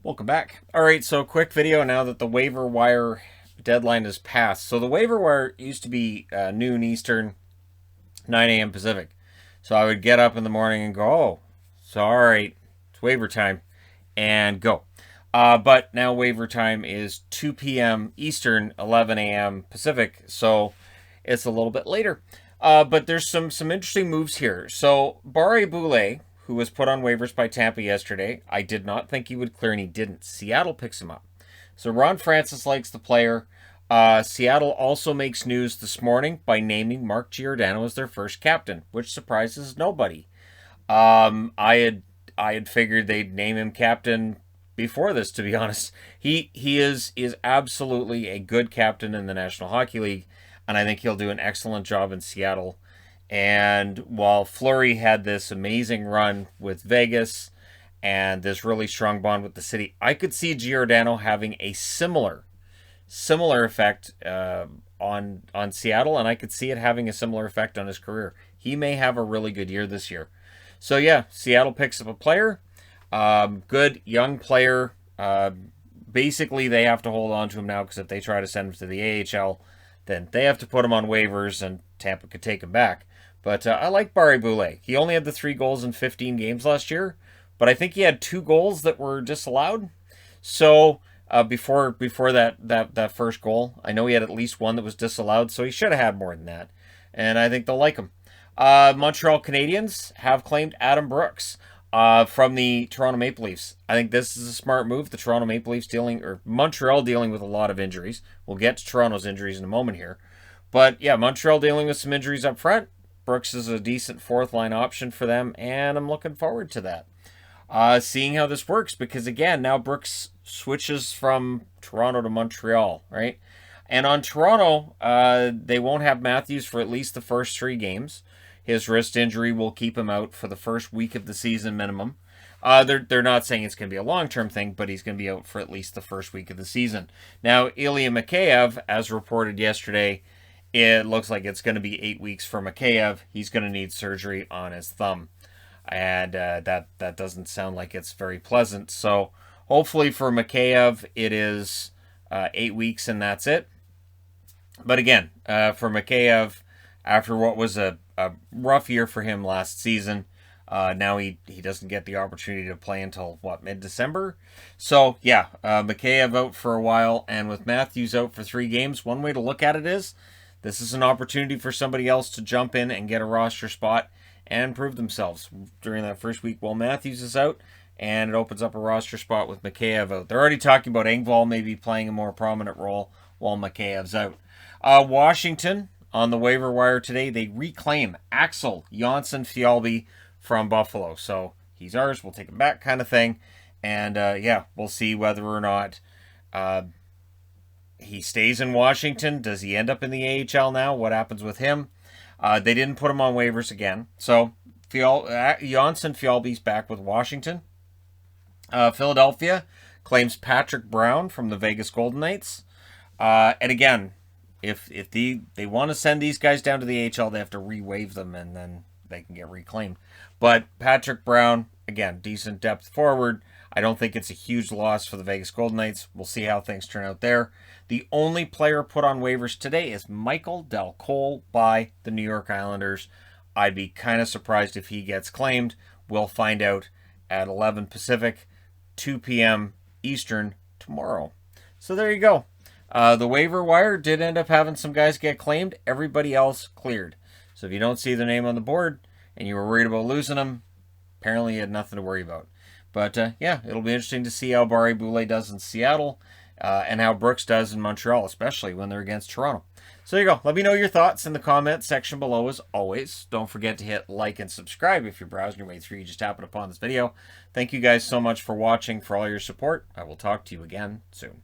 Welcome back. All right, so quick video now that the waiver wire deadline has passed. So the waiver wire used to be noon Eastern, 9 a.m. Pacific. So I would get up in the morning and go, oh, so all right, it's waiver time, and go. But now waiver time is 2 p.m. Eastern, 11 a.m. Pacific, so it's a little bit later. But there's some interesting moves here. So Barre Boulay, who was put on waivers by Tampa yesterday, I did not think he would clear, and he didn't. Seattle picks him up. So Ron Francis likes the player. Seattle also makes news this morning by naming Mark Giordano as their first captain, which surprises nobody. I had figured they'd name him captain before this, to be honest. He is absolutely a good captain in the National Hockey League, and I think he'll do an excellent job in Seattle. And while Fleury had this amazing run with Vegas and this really strong bond with the city, I could see Giordano having a similar effect on Seattle, and I could see it having a similar effect on his career. He may have a really good year this year. So yeah, Seattle picks up a player, good young player. Basically, they have to hold on to him now, because if they try to send him to the AHL, then they have to put him on waivers, and Tampa could take him back. But I like Barre Boulay. He only had the 3 goals in 15 games last year, but I think he had 2 goals that were disallowed. So before that first goal, I know he had at least 1 that was disallowed, so he should have had more than that. And I think they'll like him. Montreal Canadiens have claimed Adam Brooks from the Toronto Maple Leafs. I think this is a smart move. The Toronto Maple Leafs Montreal dealing with a lot of injuries. We'll get to Toronto's injuries in a moment here. But yeah, Montreal dealing with some injuries up front. Brooks is a decent 4th line option for them, and I'm looking forward to that. Seeing how this works, because again, now Brooks switches from Toronto to Montreal, right? And on Toronto, they won't have Matthews for at least the first 3 games. His wrist injury will keep him out for the first week of the season minimum. They're not saying it's going to be a long-term thing, but he's going to be out for at least the first week of the season. Now, Ilya Mikheyev, as reported yesterday, it looks like it's going to be 8 weeks for Mikheyev. He's going to need surgery on his thumb, and that doesn't sound like it's very pleasant. So hopefully for Mikheyev, it is 8 weeks and that's it. But again, for Mikheyev, after what was a rough year for him last season, now he doesn't get the opportunity to play until, mid-December? So, yeah, Mikheyev out for a while, and with Matthews out for 3 games, one way to look at it is, this is an opportunity for somebody else to jump in and get a roster spot and prove themselves during that first week while Matthews is out, and it opens up a roster spot with Mikheyev out. They're already talking about Engvall maybe playing a more prominent role while Mikheyev's out. Washington, on the waiver wire today, they reclaim Axel Jonsson-Fjällby from Buffalo. So he's ours, we'll take him back kind of thing. And yeah, we'll see whether or not he stays in Washington. Does he end up in the AHL now? What happens with him? They didn't put him on waivers again. So Jonsson-Fjällby's back with Washington. Philadelphia claims Patrick Brown from the Vegas Golden Knights. And again, if they want to send these guys down to the AHL, they have to re-waive them, and then they can get reclaimed. But Patrick Brown, again, decent depth forward. I don't think it's a huge loss for the Vegas Golden Knights. We'll see how things turn out there. The only player put on waivers today is Michael Del Cole by the New York Islanders. I'd be kind of surprised if he gets claimed. We'll find out at 11 Pacific, 2 p.m. Eastern tomorrow. So there you go. The waiver wire did end up having some guys get claimed. Everybody else cleared. So if you don't see their name on the board and you were worried about losing them, apparently you had nothing to worry about. But yeah, it'll be interesting to see how Barre Boulay does in Seattle and how Brooks does in Montreal, especially when they're against Toronto. So there you go. Let me know your thoughts in the comments section below as always. Don't forget to hit like and subscribe if you're browsing your way through. You just happened upon this video. Thank you guys so much for watching, for all your support. I will talk to you again soon.